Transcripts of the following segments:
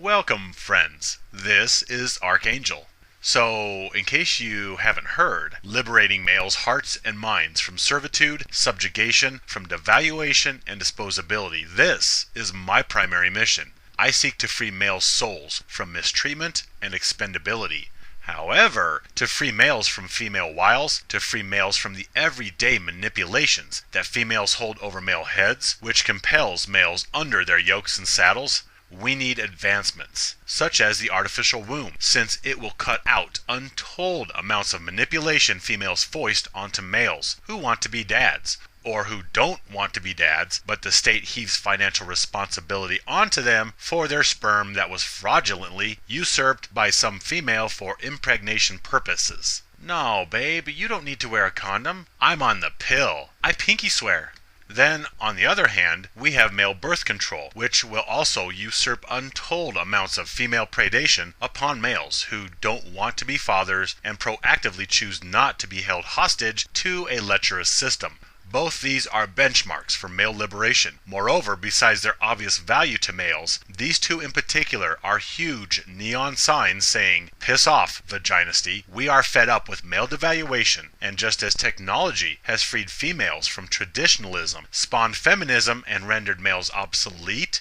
Welcome, friends. This is Archangel. So, in case you haven't heard, liberating males' hearts and minds from servitude, subjugation, from devaluation, and disposability. This is my primary mission. I seek to free males' souls from mistreatment and expendability. However, to free males from female wiles, to free males from the everyday manipulations that females hold over male heads, which compels males under their yokes and saddles, we need advancements, such as the artificial womb, since it will cut out untold amounts of manipulation females foist onto males who want to be dads, or who don't want to be dads, but the state heaves financial responsibility onto them for their sperm that was fraudulently usurped by some female for impregnation purposes. No, babe, you don't need to wear a condom. I'm on the pill. I pinky swear. Then, on the other hand, we have male birth control, which will also usurp untold amounts of female predation upon males who don't want to be fathers and proactively choose not to be held hostage to a lecherous system. Both these are benchmarks for male liberation. Moreover, besides their obvious value to males, these two in particular are huge neon signs saying, "Piss off, vaginisty, we are fed up with male devaluation." And just as technology has freed females from traditionalism, spawned feminism, and rendered males obsolete,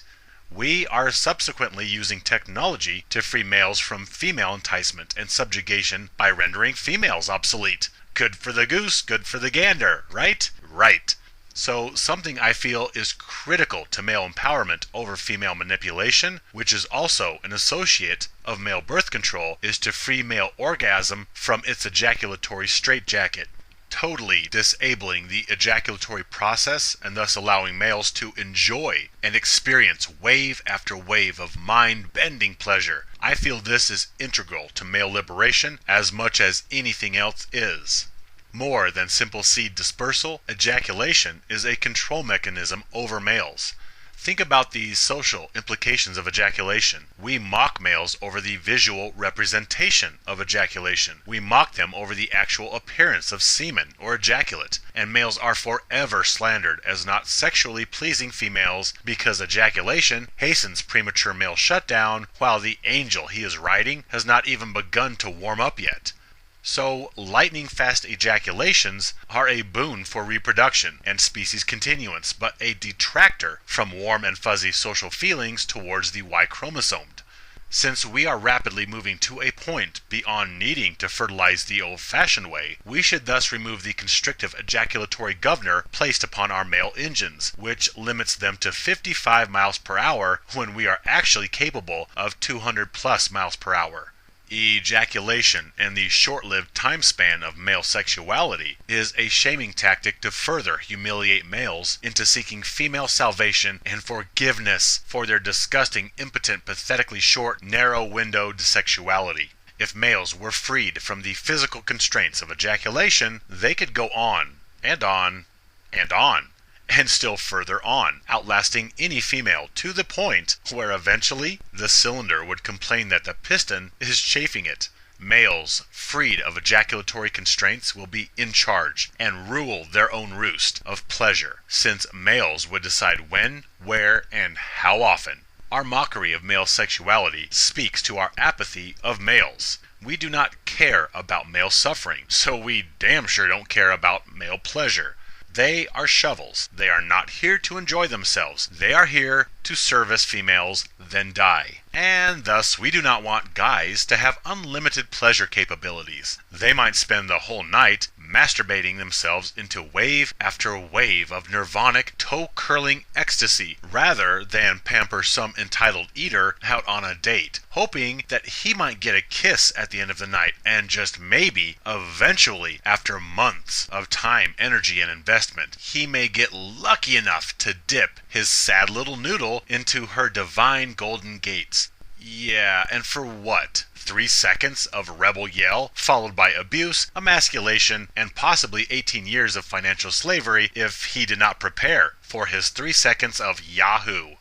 we are subsequently using technology to free males from female enticement and subjugation by rendering females obsolete. Good for the goose, good for the gander, right? Right. So something I feel is critical to male empowerment over female manipulation, which is also an associate of male birth control, is to free male orgasm from its ejaculatory straitjacket, totally disabling the ejaculatory process and thus allowing males to enjoy and experience wave after wave of mind-bending pleasure. I feel this is integral to male liberation as much as anything else is. More than simple seed dispersal, ejaculation is a control mechanism over males. Think about the social implications of ejaculation. We mock males over the visual representation of ejaculation. We mock them over the actual appearance of semen or ejaculate. And males are forever slandered as not sexually pleasing females because ejaculation hastens premature male shutdown while the angel he is riding has not even begun to warm up yet. So, lightning-fast ejaculations are a boon for reproduction and species continuance, but a detractor from warm and fuzzy social feelings towards the Y chromosomed. Since we are rapidly moving to a point beyond needing to fertilize the old-fashioned way, we should thus remove the constrictive ejaculatory governor placed upon our male engines, which limits them to 55 miles per hour when we are actually capable of 200 plus miles per hour. Ejaculation and the short-lived time span of male sexuality is a shaming tactic to further humiliate males into seeking female salvation and forgiveness for their disgusting, impotent, pathetically short, narrow-windowed sexuality. If males were freed from the physical constraints of ejaculation, they could go on, and on, and on, and still further on, outlasting any female to the point where eventually the cylinder would complain that the piston is chafing it. Males, freed of ejaculatory constraints, will be in charge and rule their own roost of pleasure, since males would decide when, where, and how often. Our mockery of male sexuality speaks to our apathy of males. We do not care about male suffering, so we damn sure don't care about male pleasure. They are shovels. They are not here to enjoy themselves. They are here to service females, then die. And thus we do not want guys to have unlimited pleasure capabilities. They might spend the whole night masturbating themselves into wave after wave of nirvanic, toe-curling ecstasy, rather than pamper some entitled eater out on a date, hoping that he might get a kiss at the end of the night, and just maybe, eventually, after months of time, energy, and investment, he may get lucky enough to dip his sad little noodle into her divine golden gates. Yeah, and for what? 3 seconds of rebel yell, followed by abuse, emasculation, and possibly 18 years of financial slavery if he did not prepare for his 3 seconds of yahoo.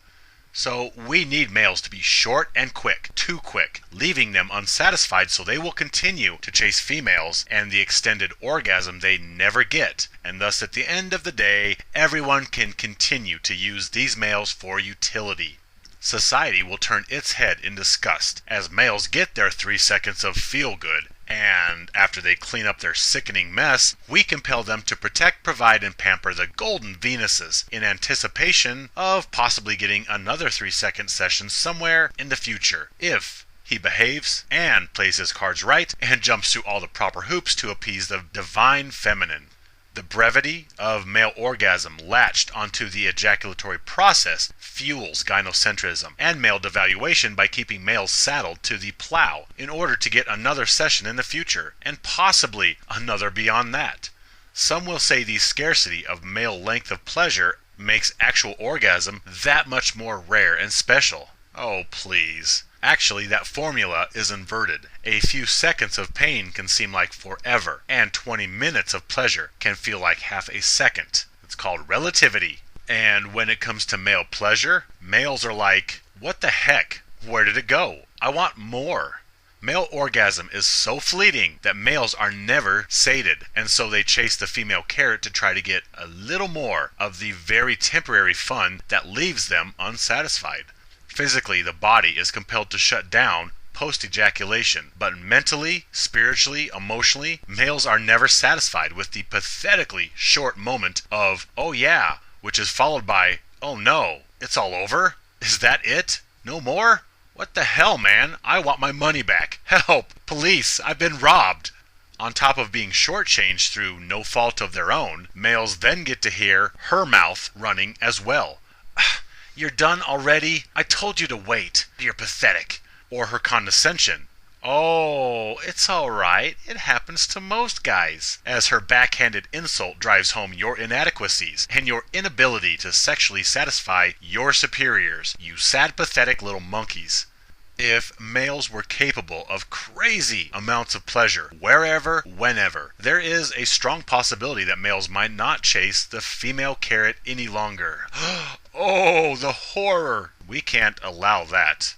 So we need males to be short and quick, too quick, leaving them unsatisfied so they will continue to chase females and the extended orgasm they never get, and thus at the end of the day, everyone can continue to use these males for utility. society will turn its head in disgust as males get their 3 seconds of feel-good, and after they clean up their sickening mess, we compel them to protect, provide, and pamper the golden Venuses in anticipation of possibly getting another 3-second session somewhere in the future, if he behaves and plays his cards right and jumps through all the proper hoops to appease the divine feminine. The brevity of male orgasm latched onto the ejaculatory process fuels gynocentrism and male devaluation by keeping males saddled to the plow in order to get another session in the future, and possibly another beyond that. Some will say the scarcity of male length of pleasure makes actual orgasm that much more rare and special. Oh, please. Actually, that formula is inverted. A few seconds of pain can seem like forever, and 20 minutes of pleasure can feel like half a second. It's called relativity. And when it comes to male pleasure, males are like, what the heck? Where did it go? I want more. Male orgasm is so fleeting that males are never sated, and so they chase the female carrot to try to get a little more of the very temporary fun that leaves them unsatisfied. Physically, the body is compelled to shut down post-ejaculation, but mentally, spiritually, emotionally, males are never satisfied with the pathetically short moment of, oh yeah, which is followed by, oh no, it's all over? Is that it? No more? What the hell, man? I want my money back. Help! Police! I've been robbed! On top of being shortchanged through no fault of their own, males then get to hear her mouth running as well. You're done already? I told you to wait. You're pathetic. Or her condescension. Oh, it's all right. It happens to most guys. As her backhanded insult drives home your inadequacies and your inability to sexually satisfy your superiors, you sad, pathetic little monkeys. If males were capable of crazy amounts of pleasure wherever, whenever, there is a strong possibility that males might not chase the female carrot any longer. Oh, the horror! We can't allow that.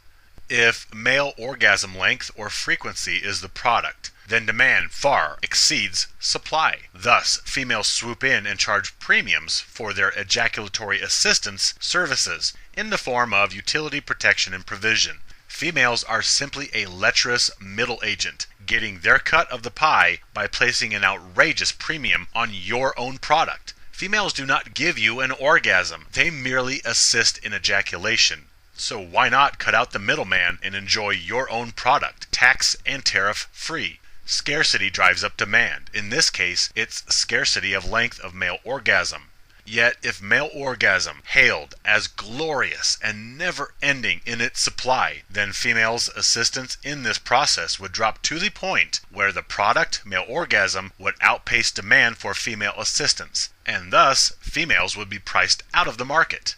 If male orgasm length or frequency is the product, then demand far exceeds supply. Thus, females swoop in and charge premiums for their ejaculatory assistance services in the form of utility, protection, and provision. Females are simply a lecherous middle agent, getting their cut of the pie by placing an outrageous premium on your own product. Females do not give you an orgasm, they merely assist in ejaculation. So why not cut out the middleman and enjoy your own product, tax and tariff free? Scarcity drives up demand. In this case, it's scarcity of length of male orgasm. Yet if male orgasm hailed as glorious and never-ending in its supply, then females' assistance in this process would drop to the point where the product, male orgasm, would outpace demand for female assistance, and thus females would be priced out of the market.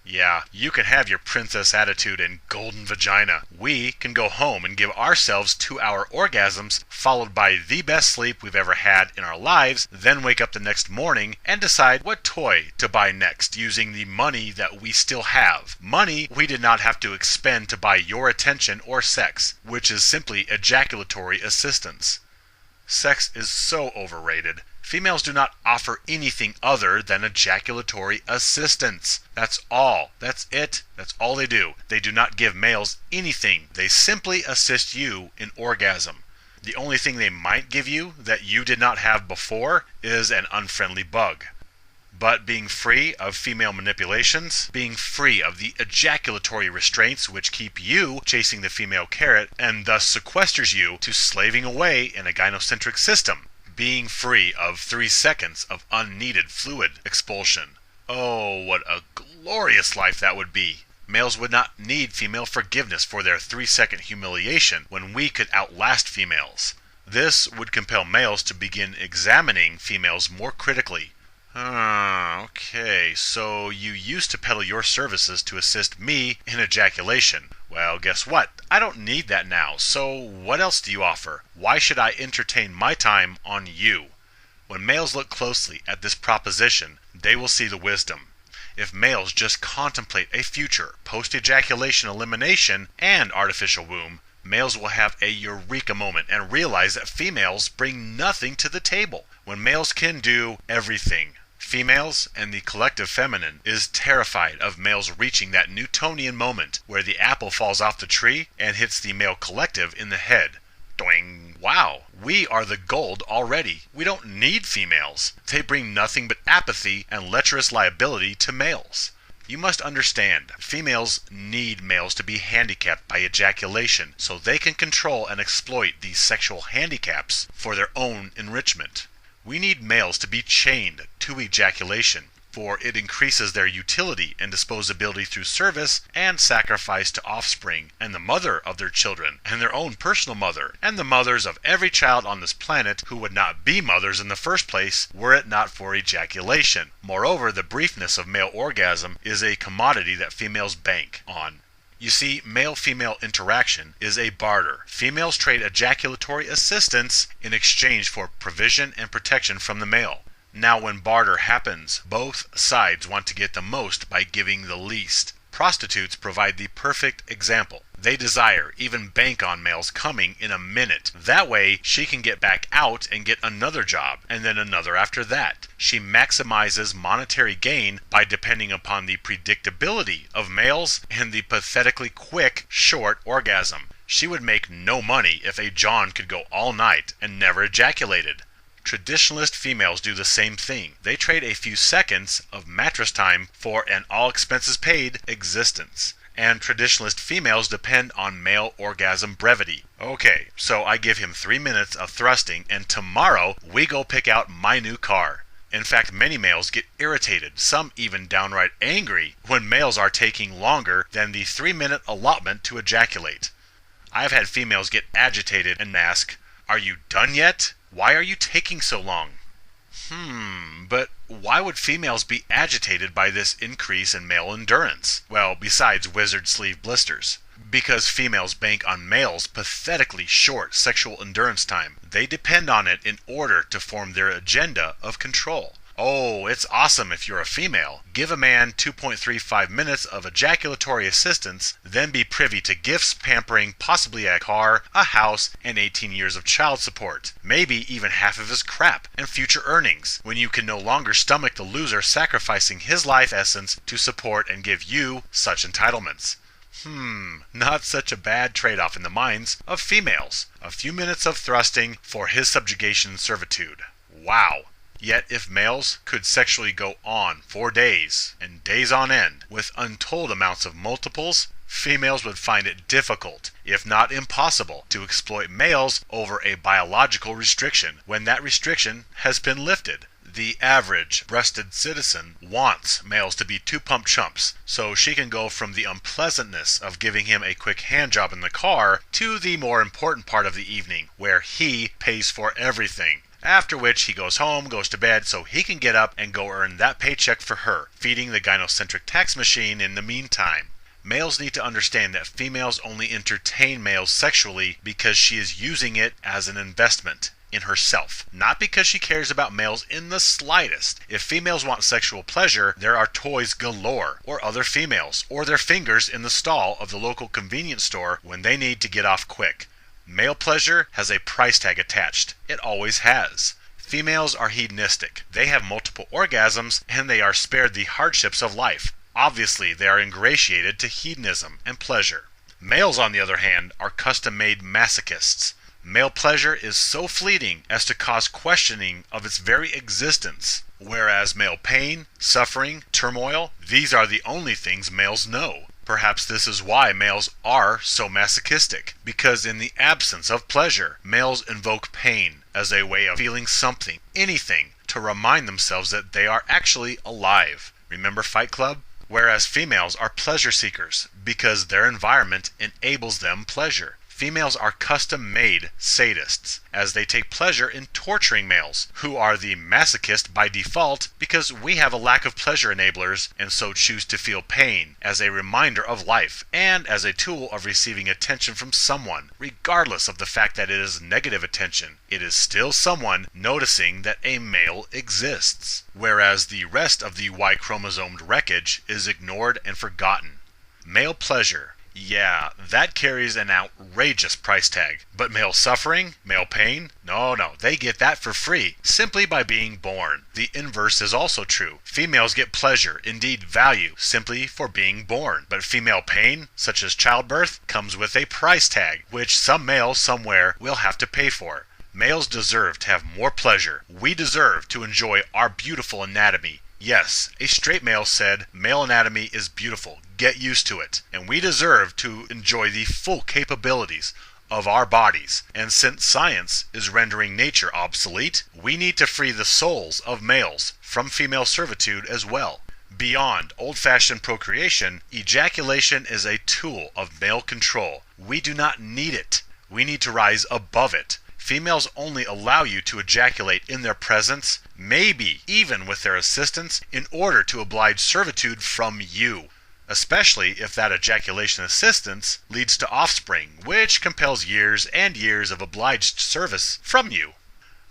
Yeah, you can have your princess attitude and golden vagina. We can go home and give ourselves 2-hour orgasms, followed by the best sleep we've ever had in our lives, then wake up the next morning and decide what toy to buy next using the money that we still have. Money we did not have to expend to buy your attention or sex, which is simply ejaculatory assistance. Sex is so overrated. Females do not offer anything other than ejaculatory assistance. That's all. That's it. That's all they do. They do not give males anything. They simply assist you in orgasm. The only thing they might give you that you did not have before is an unfriendly bug. But being free of female manipulations, being free of the ejaculatory restraints which keep you chasing the female carrot and thus sequesters you to slaving away in a gynocentric system, being free of 3 seconds of unneeded fluid expulsion. Oh, what a glorious life that would be. Males would not need female forgiveness for their 3-second humiliation when we could outlast females. This would compel males to begin examining females more critically. Okay, so you used to peddle your services to assist me in ejaculation. Well, guess what? I don't need that now, so what else do you offer? Why should I entertain my time on you? When males look closely at this proposition, they will see the wisdom. If males just contemplate a future post-ejaculation elimination and artificial womb, males will have a eureka moment and realize that females bring nothing to the table when males can do everything. Females and the collective feminine is terrified of males reaching that Newtonian moment where the apple falls off the tree and hits the male collective in the head. Doing. Wow, we are the gold already. We don't need females. They bring nothing but apathy and lecherous liability to males. You must understand, females need males to be handicapped by ejaculation so they can control and exploit these sexual handicaps for their own enrichment. We need males to be chained to ejaculation, for it increases their utility and disposability through service and sacrifice to offspring and the mother of their children and their own personal mother and the mothers of every child on this planet who would not be mothers in the first place were it not for ejaculation. Moreover, the briefness of male orgasm is a commodity that females bank on. You see, male-female interaction is a barter. Females trade ejaculatory assistance in exchange for provision and protection from the male. Now, when barter happens, both sides want to get the most by giving the least. Prostitutes provide the perfect example. They desire, even bank on males coming in a minute. That way, she can get back out and get another job, and then another after that. She maximizes monetary gain by depending upon the predictability of males and the pathetically quick, short orgasm. She would make no money if a John could go all night and never ejaculated. Traditionalist females do the same thing. They trade a few seconds of mattress time for an all-expenses-paid existence. And traditionalist females depend on male orgasm brevity. Okay, so I give him 3 minutes of thrusting, and tomorrow we go pick out my new car. In fact, many males get irritated, some even downright angry, when males are taking longer than the 3-minute allotment to ejaculate. I've had females get agitated and ask, "Are you done yet? Why are you taking so long?" But why would females be agitated by this increase in male endurance? Well, besides wizard sleeve blisters. Because females bank on males' pathetically short sexual endurance time. They depend on it in order to form their agenda of control. Oh, it's awesome if you're a female. Give a man 2.35 minutes of ejaculatory assistance, then be privy to gifts, pampering, possibly a car, a house, and 18 years of child support. Maybe even half of his crap and future earnings, when you can no longer stomach the loser sacrificing his life essence to support and give you such entitlements. Not such a bad trade-off in the minds of females. A few minutes of thrusting for his subjugation and servitude. Wow. Yet if males could sexually go on for days and days on end with untold amounts of multiples, females would find it difficult, if not impossible, to exploit males over a biological restriction when that restriction has been lifted. The average breasted citizen wants males to be two-pump chumps, so she can go from the unpleasantness of giving him a quick handjob in the car to the more important part of the evening, where he pays for everything. After which he goes home, goes to bed, so he can get up and go earn that paycheck for her, feeding the gynocentric tax machine in the meantime. Males need to understand that females only entertain males sexually because she is using it as an investment in herself, not because she cares about males in the slightest. If females want sexual pleasure, there are toys galore, or other females, or their fingers in the stall of the local convenience store when they need to get off quick. Male pleasure has a price tag attached. It always has. Females are hedonistic. They have multiple orgasms, and they are spared the hardships of life. Obviously, they are ingratiated to hedonism and pleasure. Males, on the other hand, are custom-made masochists. Male pleasure is so fleeting as to cause questioning of its very existence, whereas male pain, suffering, turmoil, these are the only things males know. Perhaps this is why males are so masochistic, because in the absence of pleasure, males invoke pain as a way of feeling something, anything, to remind themselves that they are actually alive. Remember Fight Club? Whereas females are pleasure seekers, because their environment enables them pleasure. Females are custom-made sadists, as they take pleasure in torturing males, who are the masochist by default because we have a lack of pleasure enablers and so choose to feel pain as a reminder of life and as a tool of receiving attention from someone. Regardless of the fact that it is negative attention, it is still someone noticing that a male exists, whereas the rest of the Y-chromosomed wreckage is ignored and forgotten. Male pleasure Yeah, that carries an outrageous price tag. But male suffering, male pain? No, they get that for free, simply by being born. The inverse is also true. Females get pleasure, indeed value, simply for being born. But female pain, such as childbirth, comes with a price tag, which some male somewhere will have to pay for. Males deserve to have more pleasure. We deserve to enjoy our beautiful anatomy. Yes, a straight male said, male anatomy is beautiful. Get used to it. And we deserve to enjoy the full capabilities of our bodies. And since science is rendering nature obsolete, we need to free the souls of males from female servitude as well. Beyond old-fashioned procreation, ejaculation is a tool of male control. We do not need it. We need to rise above it. Females only allow you to ejaculate in their presence, maybe even with their assistance, in order to oblige servitude from you. Especially if that ejaculation assistance leads to offspring, which compels years and years of obliged service from you.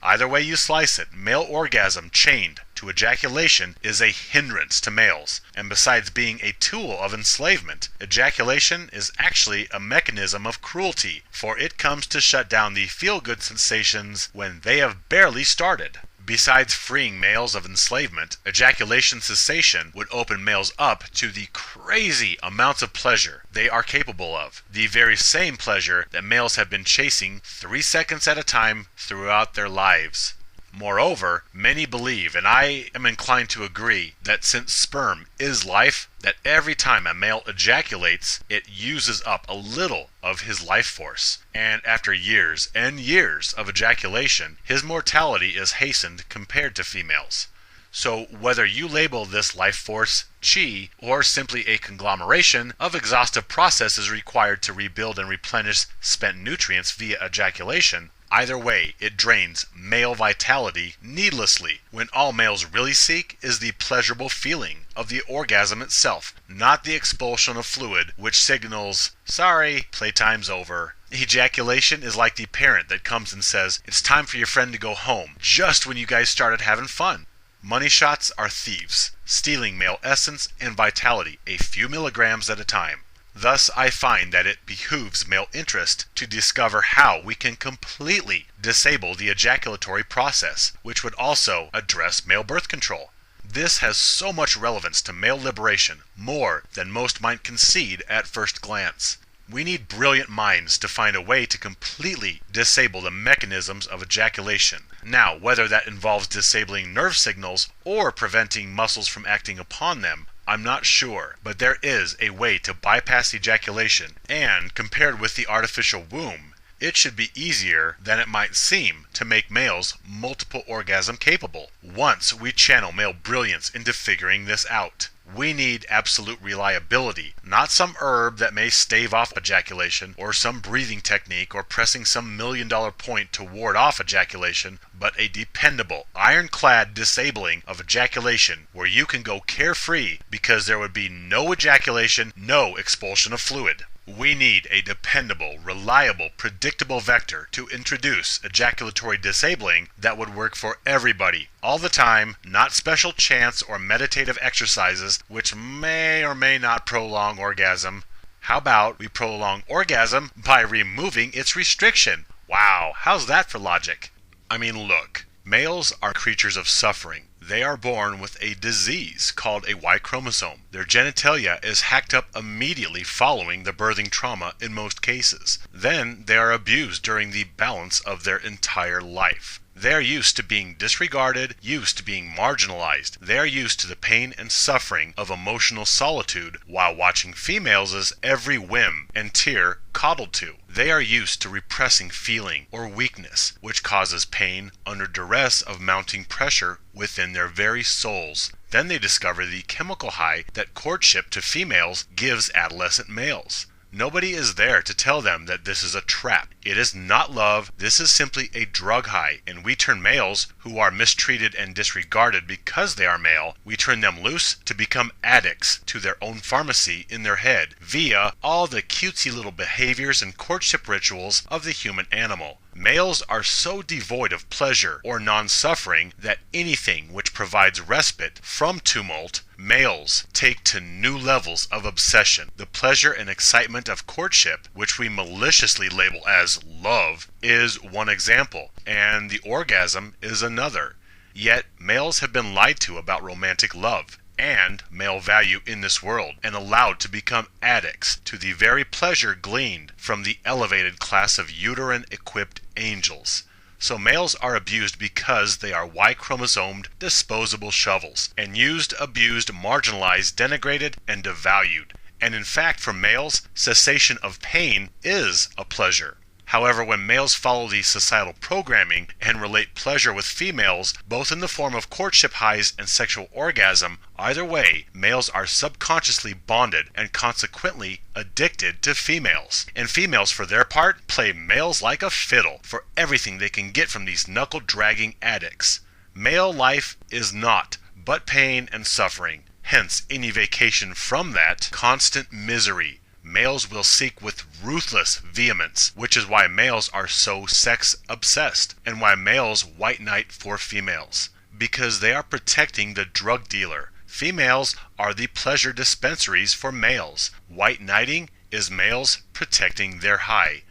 Either way you slice it, male orgasm chained to ejaculation is a hindrance to males, and besides being a tool of enslavement, ejaculation is actually a mechanism of cruelty, for it comes to shut down the feel-good sensations when they have barely started. Besides freeing males of enslavement, ejaculation cessation would open males up to the crazy amounts of pleasure they are capable of. The very same pleasure that males have been chasing 3 seconds at a time throughout their lives. Moreover, many believe, and I am inclined to agree, that since sperm is life, that every time a male ejaculates, it uses up a little of his life force. And after years and years of ejaculation, his mortality is hastened compared to females. So whether you label this life force chi, or simply a conglomeration of exhaustive processes required to rebuild and replenish spent nutrients via ejaculation, either way, it drains male vitality needlessly, when all males really seek is the pleasurable feeling of the orgasm itself, not the expulsion of fluid which signals, sorry, playtime's over. Ejaculation is like the parent that comes and says, it's time for your friend to go home, just when you guys started having fun. Money shots are thieves, stealing male essence and vitality a few milligrams at a time. Thus, I find that it behooves male interest to discover how we can completely disable the ejaculatory process, which would also address male birth control. This has so much relevance to male liberation, more than most might concede at first glance. We need brilliant minds to find a way to completely disable the mechanisms of ejaculation. Now, whether that involves disabling nerve signals or preventing muscles from acting upon them, I'm not sure, but there is a way to bypass ejaculation, and compared with the artificial womb, it should be easier than it might seem to make males multiple orgasm capable, once we channel male brilliance into figuring this out. We need absolute reliability, not some herb that may stave off ejaculation, or some breathing technique, or pressing some $1,000,000 point to ward off ejaculation, but a dependable, ironclad disabling of ejaculation where you can go carefree because there would be no ejaculation, no expulsion of fluid. We need a dependable, reliable, predictable vector to introduce ejaculatory disabling that would work for everybody, all the time, not special chance or meditative exercises which may or may not prolong orgasm. How about we prolong orgasm by removing its restriction? Wow, how's that for logic? I mean, look, males are creatures of suffering. They are born with a disease called a Y chromosome. Their genitalia is hacked up immediately following the birthing trauma in most cases. Then they are abused during the balance of their entire life. They are used to being disregarded, used to being marginalized. They are used to the pain and suffering of emotional solitude while watching females' every whim and tear coddled to. They are used to repressing feeling or weakness, which causes pain under duress of mounting pressure within their very souls. Then they discover the chemical high that courtship to females gives adolescent males. Nobody is there to tell them that this is a trap. It is not love, this is simply a drug high, and we turn males who are mistreated and disregarded because they are male, we turn them loose to become addicts to their own pharmacy in their head via all the cutesy little behaviors and courtship rituals of the human animal. Males are so devoid of pleasure or non-suffering that anything which provides respite from tumult, males take to new levels of obsession. The pleasure and excitement of courtship, which we maliciously label as love, is one example, and the orgasm is another. Yet males have been lied to about romantic love and male value in this world, and allowed to become addicts to the very pleasure gleaned from the elevated class of uterine-equipped angels. So males are abused because they are Y-chromosomed, disposable shovels, and used, abused, marginalized, denigrated, and devalued. And in fact, for males, cessation of pain is a pleasure. However, when males follow the societal programming and relate pleasure with females, both in the form of courtship highs and sexual orgasm, either way, males are subconsciously bonded and consequently addicted to females. And females, for their part, play males like a fiddle for everything they can get from these knuckle-dragging addicts. Male life is naught but pain and suffering. Hence, any vacation from that constant misery males will seek with ruthless vehemence, which is why males are so sex-obsessed, and why males white knight for females. Because they are protecting the drug dealer. Females are the pleasure dispensaries for males. White knighting is males protecting their high.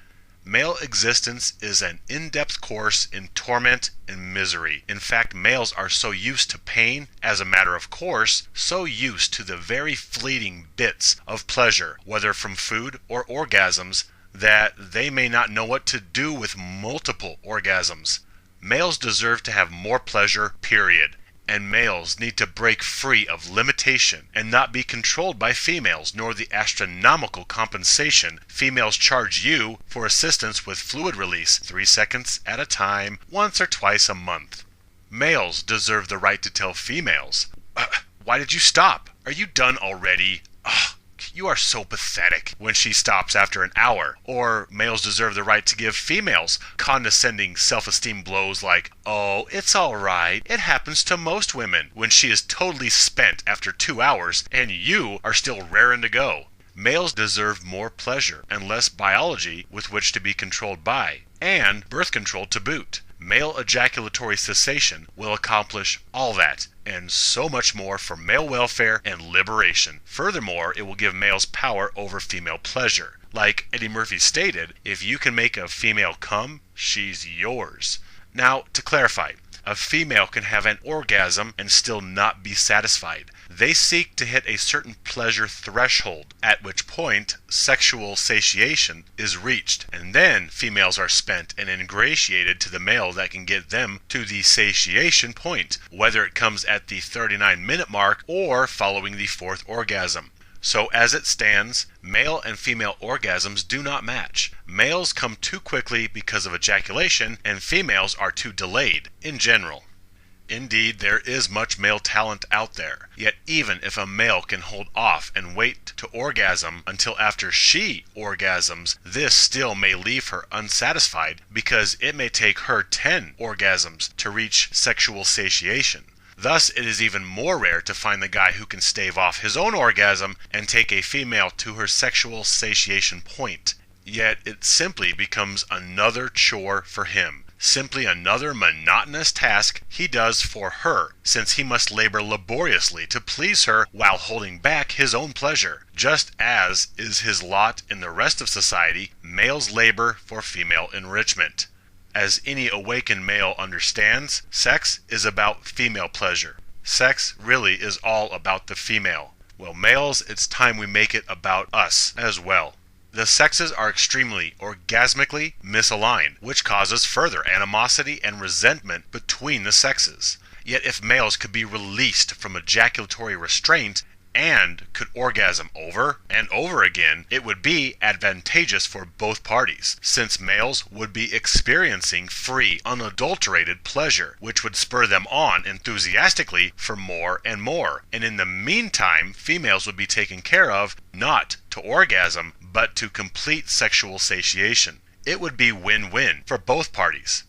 Male existence is an in-depth course in torment and misery. In fact, males are so used to pain, as a matter of course, so used to the very fleeting bits of pleasure, whether from food or orgasms, that they may not know what to do with multiple orgasms. Males deserve to have more pleasure, period. And males need to break free of limitation and not be controlled by females, nor the astronomical compensation females charge you for assistance with fluid release 3 seconds at a time, once or twice a month. Males deserve the right to tell females, why did you stop? Are you done already? You are so pathetic, when she stops after an hour. Or males deserve the right to give females condescending self-esteem blows like, oh, it's alright, it happens to most women, when she is totally spent after 2 hours and you are still raring to go. Males deserve more pleasure and less biology with which to be controlled by, and birth control to boot. Male ejaculatory cessation will accomplish all that, and so much more for male welfare and liberation. Furthermore, it will give males power over female pleasure. Like Eddie Murphy stated, if you can make a female come, she's yours. Now, to clarify, a female can have an orgasm and still not be satisfied. They seek to hit a certain pleasure threshold, at which point sexual satiation is reached, and then females are spent and ingratiated to the male that can get them to the satiation point, whether it comes at the 39-minute mark or following the 4th orgasm. So as it stands, male and female orgasms do not match. Males come too quickly because of ejaculation, and females are too delayed, in general. Indeed, there is much male talent out there. Yet even if a male can hold off and wait to orgasm until after she orgasms, this still may leave her unsatisfied because it may take her 10 orgasms to reach sexual satiation. Thus, it is even more rare to find the guy who can stave off his own orgasm and take a female to her sexual satiation point. Yet it simply becomes another chore for him. Simply another monotonous task he does for her, since he must labor laboriously to please her while holding back his own pleasure. Just as is his lot in the rest of society, males labor for female enrichment. As any awakened male understands, sex is about female pleasure. Sex really is all about the female. Well, males, it's time we make it about us as well. The sexes are extremely orgasmically misaligned, which causes further animosity and resentment between the sexes. Yet if males could be released from ejaculatory restraint and could orgasm over and over again, it would be advantageous for both parties, since males would be experiencing free, unadulterated pleasure, which would spur them on enthusiastically for more and more. And in the meantime, females would be taken care of, not to orgasm, but to complete sexual satiation. it would be win-win for both parties.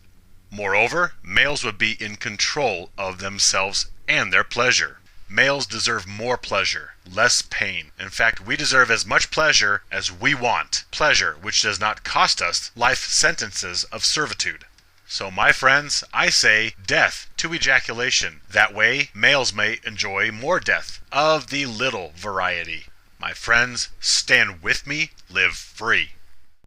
Moreover, males would be in control of themselves and their pleasure. Males deserve more pleasure, less pain. In fact, we deserve as much pleasure as we want. Pleasure which does not cost us life sentences of servitude. So my friends, I say death to ejaculation. That way, males may enjoy more death, of the little variety. My friends, stand with me, live free.